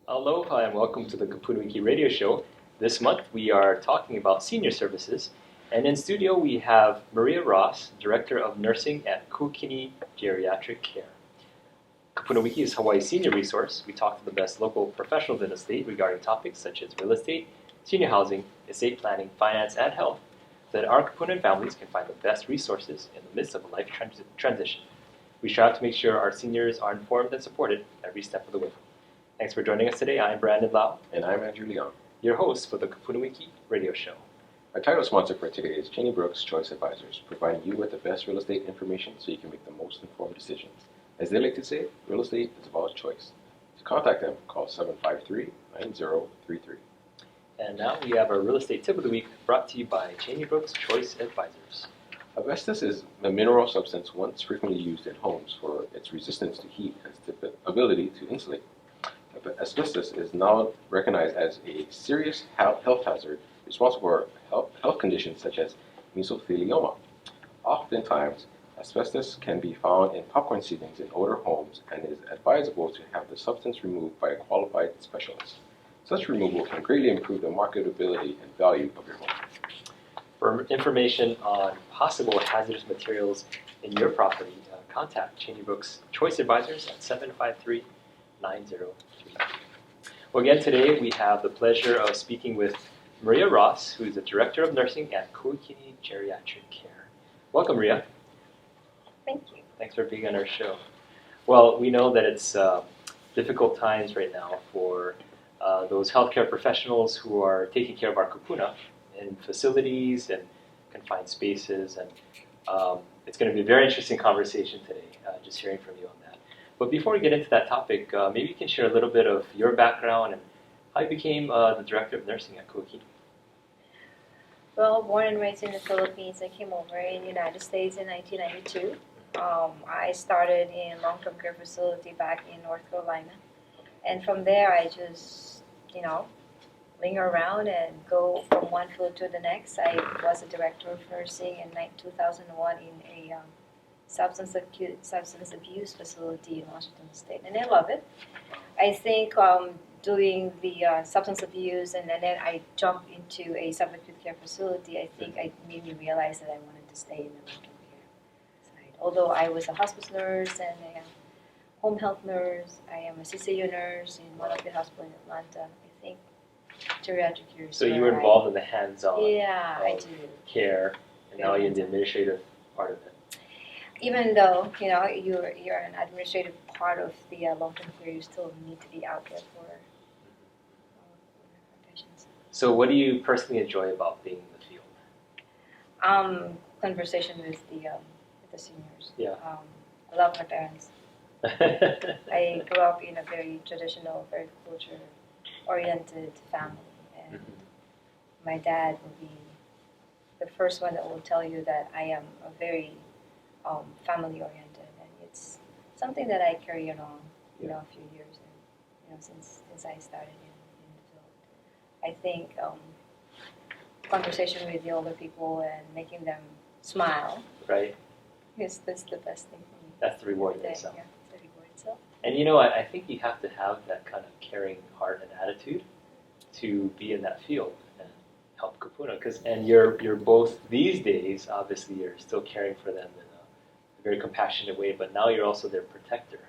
Aloha and welcome to the KupunaWiki radio show. This month we are talking about senior services, and in studio we have Maria Ross, Director of Nursing at Kuakini Geriatric Care. KupunaWiki is Hawaii's senior resource. We talk to the best local professionals in the state regarding topics such as real estate, senior housing, estate planning, finance, and health, so that our Kupunan families can find the best resources in the midst of a life transition. We strive to make sure our seniors are informed and supported every step of the way. Thanks for joining us today. I'm Brandon Lau. And I'm Andrew Leon, your host for the KupunaWiki radio show. Our title sponsor for today is Cheney Brooks Choice Advisors, providing you with the best real estate information so you can make the most informed decisions. As they like to say, real estate is about choice. To contact them, call 753-9033. And now we have our real estate tip of the week brought to you by Cheney Brooks Choice Advisors. Asbestos is a mineral substance once frequently used in homes for its resistance to heat and its ability to insulate. Asbestos is now recognized as a serious health hazard responsible for health conditions such as mesothelioma. Oftentimes, asbestos can be found in popcorn seedlings in older homes and is advisable to have the substance removed by a qualified specialist. Such removal can greatly improve the marketability and value of your home. For information on possible hazardous materials in your property, contact Cheney Brooks Choice Advisors at 753-9033. Well, again, today we have the pleasure of speaking with Maria Ross, who is the Director of Nursing at Kuakini Geriatric Care. Welcome, Maria. Thank you. Thanks for being on our show. Well, we know that it's difficult times right now for those healthcare professionals who are taking care of our kupuna in facilities and confined spaces, and it's going to be a very interesting conversation today, just hearing from you on that. But before we get into that topic, maybe you can share a little bit of your background and how you became the Director of Nursing at Kuakini. Well, born and raised in the Philippines, I came over in the United States in 1992. I started in long-term care facility back in North Carolina. And from there, I just, linger around and go from one field to the next. I was a Director of Nursing in 2001 in a substance abuse facility in Washington State. And I love it. I think doing the substance abuse and then I jumped into a subacute care facility, I think it made me realize that I wanted to stay in the long-term care side. Although I was a hospice nurse and a home health nurse, I am a CCU nurse in one of the hospitals in Atlanta. I think geriatric care. So you were involved in the hands-on I do. care, and now you're in the administrative part of it. Even though you're an administrative part of the long-term care, you still need to be out there for patients. So what do you personally enjoy about being in the field? Conversation with the seniors. Yeah. I love my parents. I grew up in a very traditional, very culture-oriented family, and my dad will be the first one that will tell you that I am a very family-oriented, and it's something that I carry along, a few years, and since I started in the field. I think conversation with the older people and making them smile, right? Yes, that's the best thing for me. That's the reward itself. Yeah, it's the reward itself. And I think you have to have that kind of caring heart and attitude to be in that field and help Kupuna. And you're both these days. Obviously, you're still caring for them in a very compassionate way, but now you're also their protector,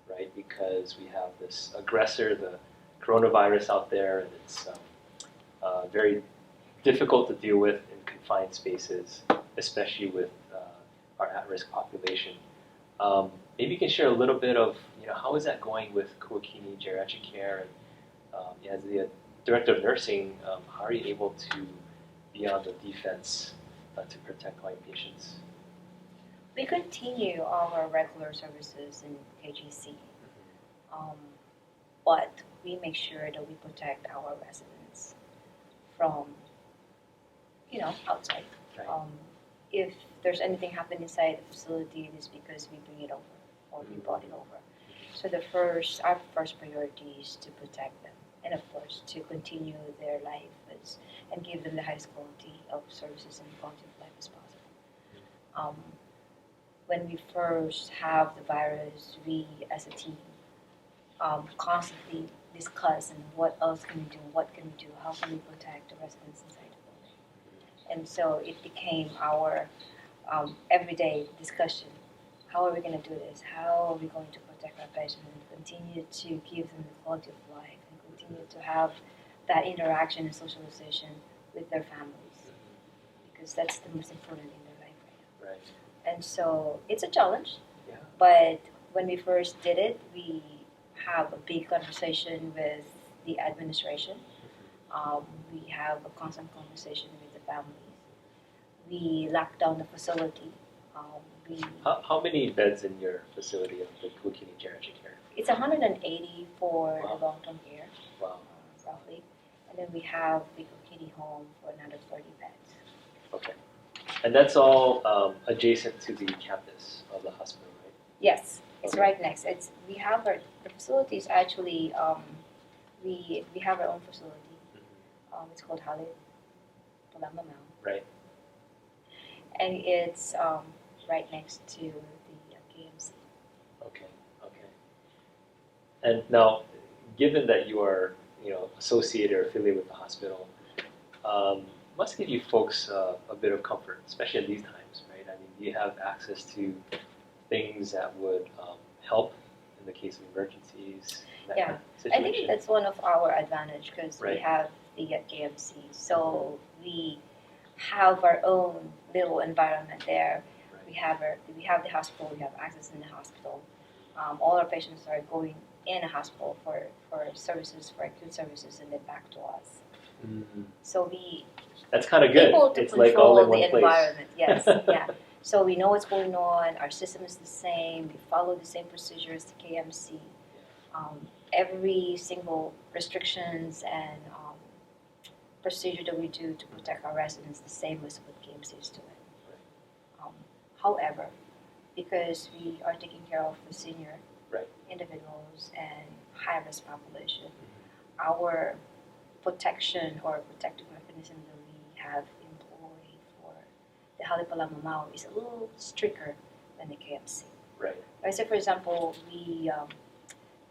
right? Because we have this aggressor, the coronavirus out there, and it's very difficult to deal with in confined spaces, especially with our at-risk population. Maybe you can share a little bit of, how is that going with Kuakini Geriatric Care, and as the Director of Nursing, how are you able to be on the defense to protect client patients? We continue our regular services in KGC, but we make sure that we protect our residents from, outside. Right. If there's anything happening inside the facility, it is because we bring it over or we brought it over. So our first priority is to protect them, and of course to continue their life and give them the highest quality of services and quality of life as possible. When we first have the virus, we as a team constantly discuss and what else can we do, what can we do, how can we protect the residents inside the building. And so it became our everyday discussion. How are we going to do this? How are we going to protect our patients and continue to give them the quality of life and continue to have that interaction and socialization with their families? Because that's the most important in their life right now. Right. And so it's a challenge, Yeah. but when we first did it, we have a big conversation with the administration. We have a constant conversation with the families. We locked down the facility. How many beds in your facility of the Kuakini Geriatric care? It's 180 for Wow. the long-term care, Wow. roughly. And then we have the Kuakini home for another 30 beds. Okay. And that's all adjacent to the campus of the hospital, right? Yes, it's Okay. right next. We have the facility is actually we have our own facility. It's called Hale Palamamau. Right. And it's right next to the KMC. Okay. Okay. And now, given that you are, associated or affiliated with the hospital, must give you folks a bit of comfort, especially at these times, right? I mean, you have access to things that would help in the case of emergencies. That Yeah. kind of I think situation. that's one of our advantage because we Right. have the KMC, so we have our own little environment there. Right. We have the hospital. We have access in the hospital. All our patients are going in a hospital for services, for acute services, and then back to us. Mhm. So we That's kind of good. able to It's like all control in one the place. environment. Yes, yeah. So we know what's going on. Our system is the same. We follow the same procedure as the KMC. Every single restrictions and procedure that we do to protect our residents the same as what KMC is doing. However, because we are taking care of the senior Right. individuals and high-risk population, our protection or protective mechanism that we have employed for the Halipalamamau is a little stricter than the KMC. Right. Right, so for example, we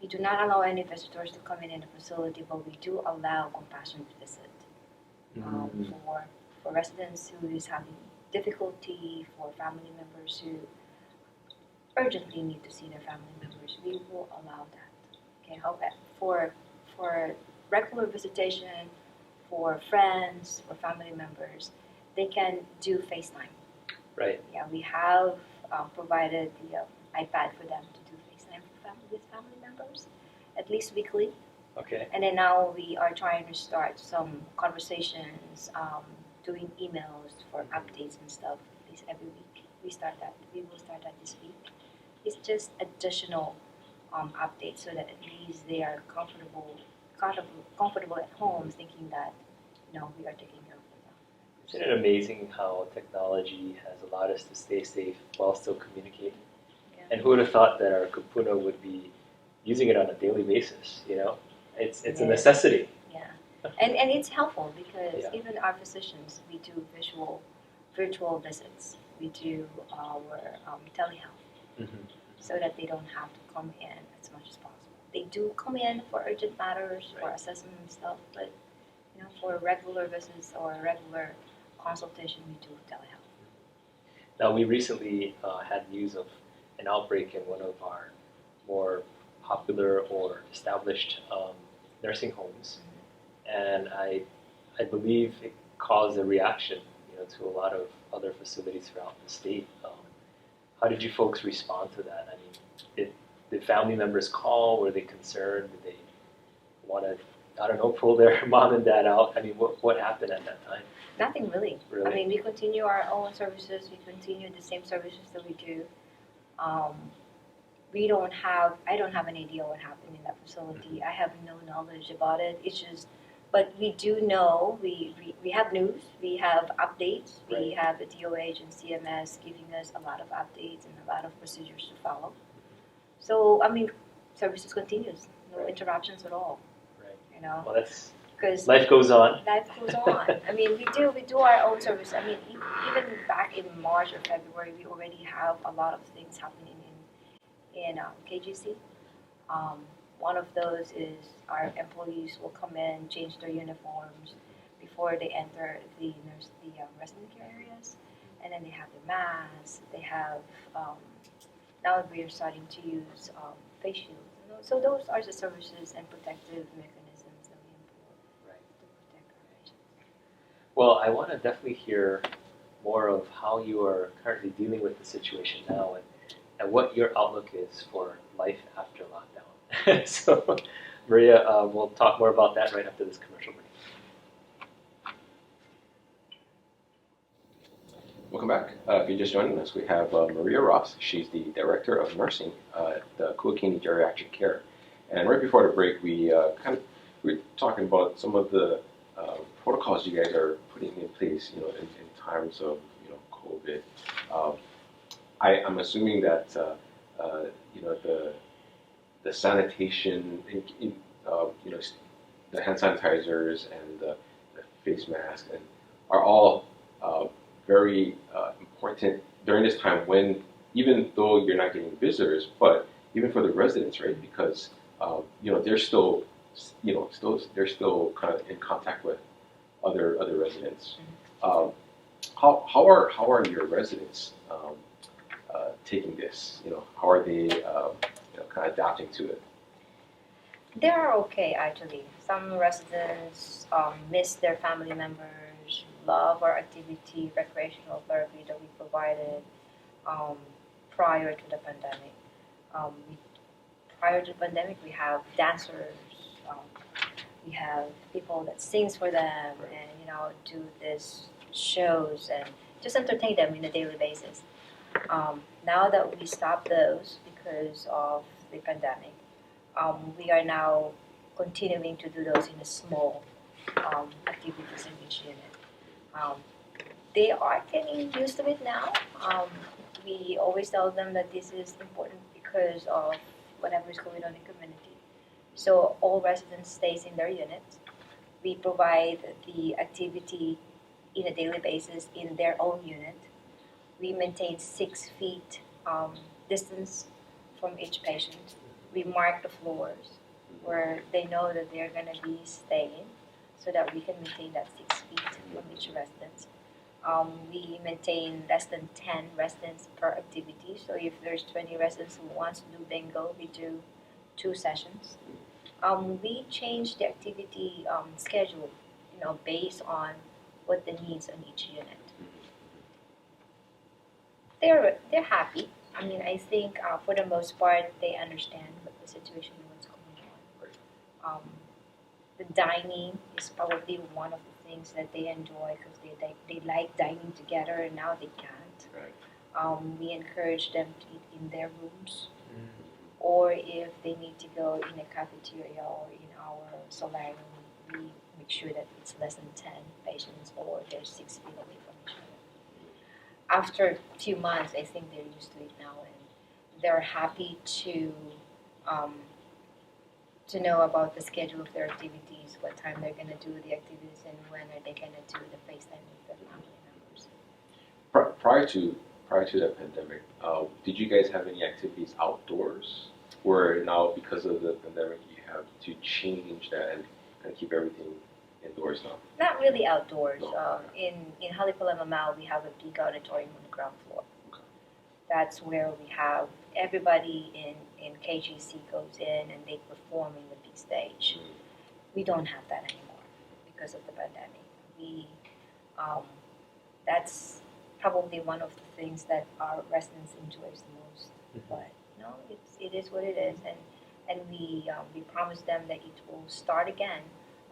do not allow any visitors to come in the facility, but we do allow compassionate visit for residents who is having difficulty, for family members who urgently need to see their family members. We will allow that. Okay, however, for regular visitation, for friends, for family members, they can do FaceTime. Right. Yeah, we have provided the iPad for them to do FaceTime with family members, at least weekly. Okay. And then now we are trying to start some conversations, doing emails for updates and stuff, at least every week. We will start that this week. It's just additional updates so that at least they are comfortable at home, thinking that we are taking care of them. Isn't it amazing how technology has allowed us to stay safe while still communicating? Yeah. And who would have thought that our Kupuna would be using it on a daily basis? It's a Yeah. necessity. Yeah, and it's helpful because Yeah. even our physicians, we do virtual visits. We do our telehealth so that they don't have to come in as much as possible. They do come in for urgent matters, for Right. assessment and stuff, but for regular visits or regular consultation, we do telehealth. Now, we recently had news of an outbreak in one of our more popular or established nursing homes, and I believe it caused a reaction, to a lot of other facilities throughout the state. How did you folks respond to that? I mean, did family members call? Were they concerned? Did they want to, I don't know, pull their mom and dad out? I mean, what happened at that time? Nothing really. Really? I mean, we continue our own services. We continue the same services that we do. I don't have an idea what happened in that facility. I have no knowledge about it. It's just, but we do know, we have news, we have updates, we Right. have the DOH and CMS giving us a lot of updates and a lot of procedures to follow. So, I mean, services continues, no Right. interruptions at all, Right. Well, that's because life goes on. life goes on. I mean, we do our own service. I mean, even back in March or February, we already have a lot of things happening in KGC. One of those is our employees will come in, change their uniforms before they enter the resident care areas, and then they have the masks. They have now we are starting to use face shields. So those are the services and protective mechanisms that we employ Right. to protect our patients. Well, I want to definitely hear more of how you are currently dealing with the situation now and what your outlook is for life after lockdown. So, Maria, we'll talk more about that right after this commercial break. Welcome back. If you're just joining us, we have Maria Ross. She's the Director of Nursing at the Kuakini Geriatric Care. And right before the break, we were talking about some of the protocols you guys are putting in place, in times of, COVID. I'm assuming that, the sanitation, the hand sanitizers and the face mask are all very important during this time when, even though you're not getting visitors, but even for the residents, right? Because they're still, they're still kind of in contact with other residents. How are your residents taking this? How are they kind of adapting to it? They're okay, actually. Some residents miss their family members, love our activity, recreational therapy that we provided prior to the pandemic. Prior to the pandemic, we have dancers, we have people that sings for them, and do this shows and just entertain them on a daily basis. Now that we stopped those because of the pandemic, we are now continuing to do those in a small activities in each unit. They are getting used to it now. We always tell them that this is important because of whatever is going on in the community. So all residents stays in their units. We provide the activity in a daily basis in their own unit. We maintain 6 feet distance from each patient. We mark the floors where they know that they're going to be staying so that we can maintain that 6 feet from each resident. We maintain less than 10 residents per activity. So if there's 20 residents who wants to do bingo, we do 2 sessions. We change the activity schedule, based on what the needs on each unit. They're happy. I mean, I think for the most part they understand what the situation and what's going on. The dining is probably one of the things that they enjoy because they like dining together, and now they can't. Right. We encourage them to eat in their rooms, or if they need to go in a cafeteria or in our solarium, we make sure that it's less than 10 patients or they're 6 feet away from each other. After a few months, I think they're used to it now, and they're happy to know about the schedule of their activities, what time they're going to do the activities, and when are they going to do the FaceTime with their family members. Prior to the pandemic, did you guys have any activities outdoors? Where now, because of the pandemic, you have to change that and keep everything indoors now? Not really outdoors. No. In Halekulema, we have a big auditorium on the ground floor. Okay. That's where we have everybody in KGC goes in and they perform in the big stage. We don't have that anymore because of the pandemic. That's probably one of the things that our residents enjoys the most. But no, it is what it is, and we promise them that it will start again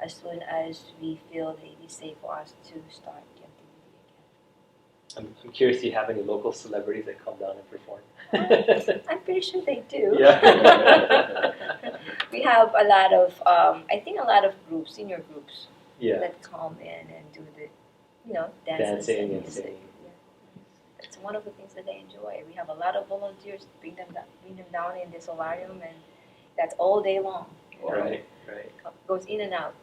as soon as we feel that it is safe for us to start the activity again. I'm curious, do you have any local celebrities that come down and perform? I'm pretty sure they do. Yeah. We have a lot of, I think a lot of groups, senior groups, Yeah. that come in and do the, dances Dancing and music. singing. Yeah. It's one of the things that they enjoy. We have a lot of volunteers bring them down in the solarium, and that's all day long. Right. Goes in and out,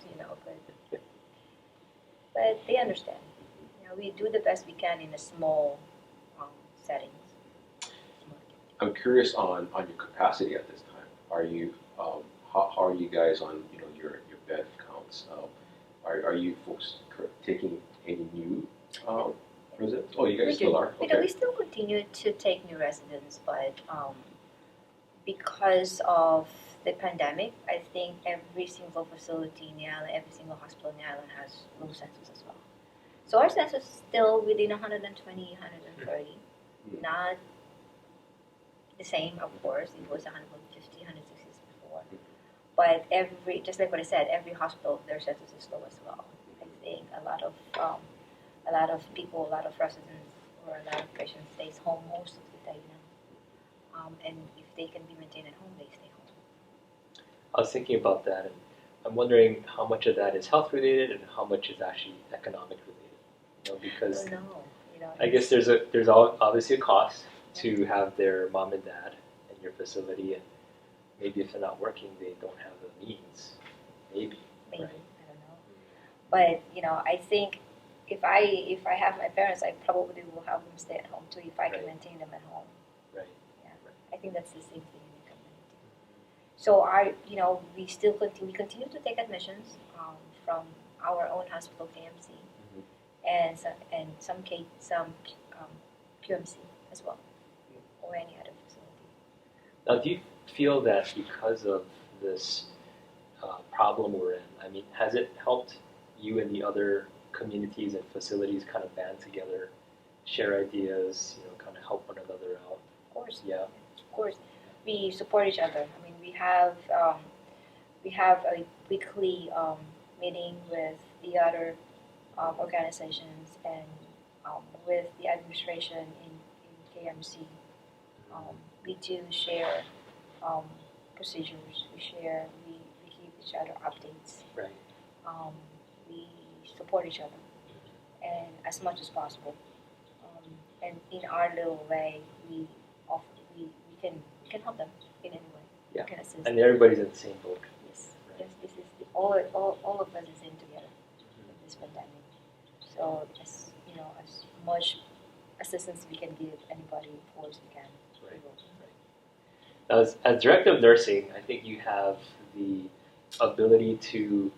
but they understand. We do the best we can in a small settings. I'm curious on your capacity at this time. Are you how how are you guys on your bed counts? Are you folks taking any new residents? Oh, you guys still are. Okay. We still continue to take new residents, but because of the pandemic, I think every single facility in the island, every single hospital in the island has low census as well. So our census is still within 120, 130. Not the same, of course. It was 150, 160 before. But just like what I said, every hospital, their census is low as well. I think a lot of people, a lot of residents, or a lot of patients stays home most of the day now. And if they can be maintained at home, they stay home. I was thinking about that, and I'm wondering how much of that is health related and how much is actually economic related. Because I guess there's obviously a cost to have their mom and dad in your facility, and maybe if they're not working, they don't have the means. Maybe. Maybe, right? I don't know. But I think if I have my parents, I probably will have them stay at home too if I can maintain them at home. Right. Yeah. I think that's the same thing in the community. So we continue to take admissions from our own hospital, KMC, and some QMC as well, or any other facility. Now, do you feel that because of this problem we're in, I mean, has it helped you and the other communities and facilities kind of band together, share ideas, kind of help one another out? Of course. Yeah. Of course. We support each other. I mean, we have a weekly meeting with the other organizations and with the administration in KMC. We do share procedures. We give each other updates. Right. We support each other, and as much as possible. And in our little way, we can help them in any way. Yeah. We can assist. And everybody's in the same boat. Yes. Right. Yes. This is all of us is in together in this pandemic. So as much assistance we can give anybody, of course we can. Right. Now, as director of nursing, I think you have the ability to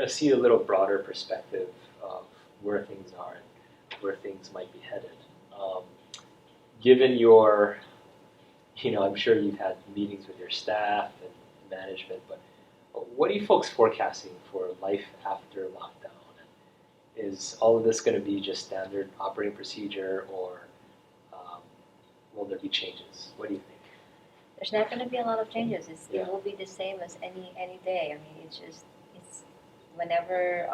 see a little broader perspective of where things are and where things might be headed. Given your, I'm sure you've had meetings with your staff and management, but what are you folks forecasting for life after lockdown? Is all of this going to be just standard operating procedure, or will there be changes? What do you think? There's not going to be a lot of changes. It will be the same as any day. I mean, it's whenever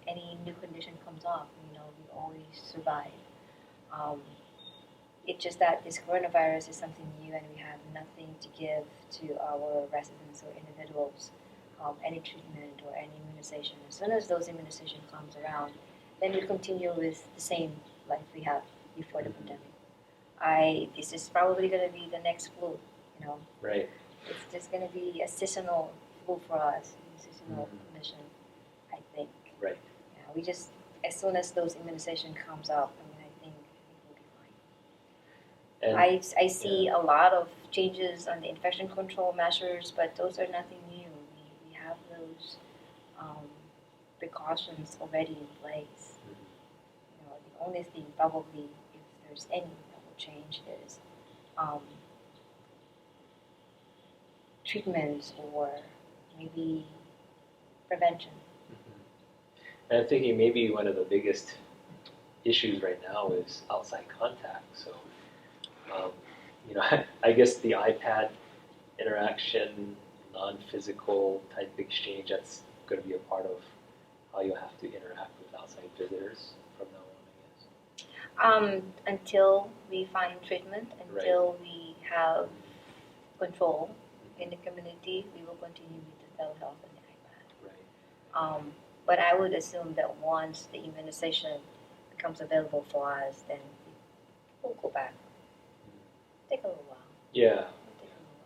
any new condition comes up, we always survive. It's just that this coronavirus is something new, and we have nothing to give to our residents or individuals, any treatment or any immunization. As soon as those immunization comes around, then we continue with the same life we had before the pandemic. This is probably going to be the next flu, Right. It's just going to be a seasonal flu for us, a seasonal condition, I think. Right. Yeah, we just, as soon as those immunization comes up, I think we'll be fine. And, I see a lot of changes on the infection control measures, but those are nothing new. We have those precautions already in place. The only thing probably, if there's any that will change, is treatments or maybe prevention. And I'm thinking maybe one of the biggest issues right now is outside contact. So, I guess the iPad interaction, non-physical type exchange, that's going to be a part of how you'll have to interact with outside visitors from now on, I guess. Until we find treatment, until we have control in the community, we will continue with the telehealth and the iPad. Right. But I would assume that once the immunization becomes available for us, then we'll go back. Take a little while. Yeah. It'll take a little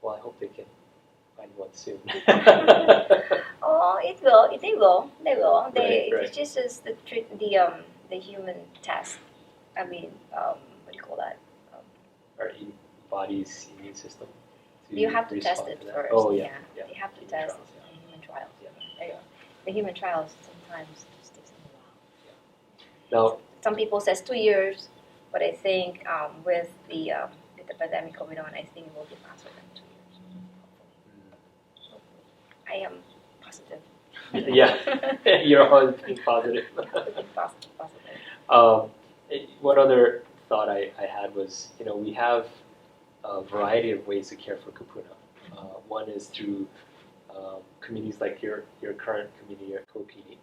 Well, I hope they can find one soon. Oh, it will. They will. Right. It's just as the human test. I mean, what do you call that? Our body's immune system. You have to test respond it to that? first. Oh yeah, yeah. You have to Human test trials, yeah. in human trials. Yeah. The human trials sometimes just takes a Now, while. Some people says 2 years, but I think with the pandemic going on, I think it will be faster than 2 years. Hopefully. I am positive. yeah, you're always being positive. Positive. One other thought I had was, we have a variety of ways to care for Kupuna. One is through communities like your current community, your Kuakini.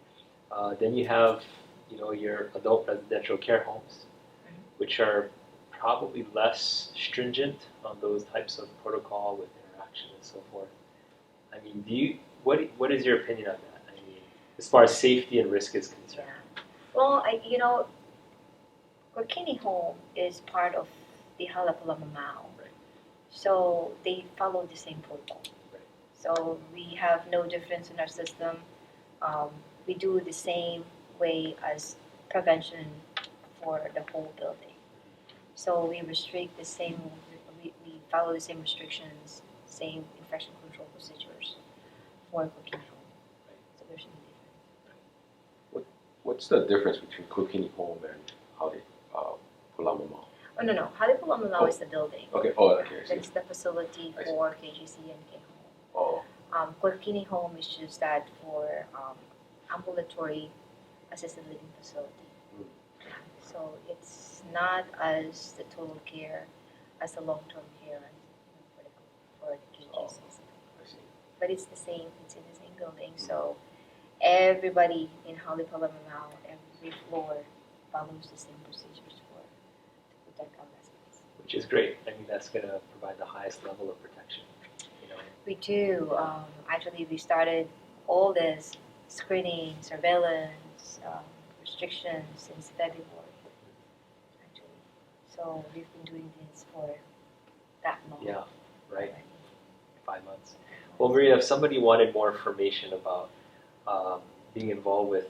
Then you have, your adult residential care homes, which are probably less stringent on those types of protocol with interaction and so forth. I mean, what is your opinion on that? I mean, as far as safety and risk is concerned. Yeah. Well, Kuakini home is part of the Halapalamamao. Right. So they follow the same protocol. Right. So we have no difference in our system. We do the same way as prevention for the whole building. So we restrict the same, we follow the same restrictions, same infection control procedures for Kuakini home. Right. So there's no difference. What's the difference between Kuakini home and Pulamamao? Oh, no. Halepulamamao is the building. Okay. Oh, okay. I see. That's the facility I see. for KGC and K home. Oh. Kuakini home is just that for ambulatory assisted living facility. Mm. So it's not as the total care as the long-term care for the KGCs. Oh, I see. But it's the same. It's in the same building. So everybody in Halepulamamao, every floor follows the same procedures to protect our residents. Which is great. I mean, that's going to provide the highest level of protection. We do. Actually, we started all this screening, surveillance, restrictions since February. Actually, so we've been doing this for that long. Yeah, right. already. 5 months. Well, Maria, if somebody wanted more information about being involved with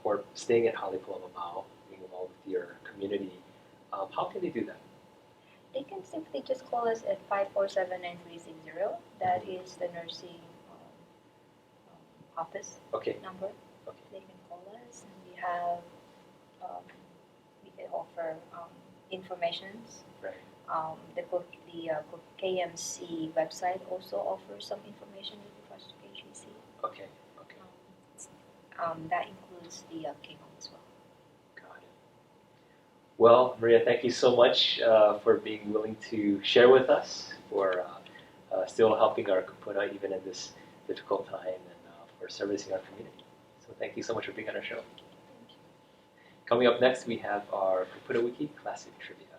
or staying at Halepulamamao, being involved with your community, how can they do that? They can simply just call us at 547-9360. That is the nursing office Okay. number. Okay. They can call us, and we have we can offer informations. Right. The KMC website also offers some information with regards to KGC. Okay. Okay. That includes the K home as well. Got it. Well, Maria, thank you so much for being willing to share with us, for still helping our Kupuna even in this difficult time, and for servicing our community. So thank you so much for being on our show. Thank you. Coming up next, we have our KupunaWiki Classic Trivia.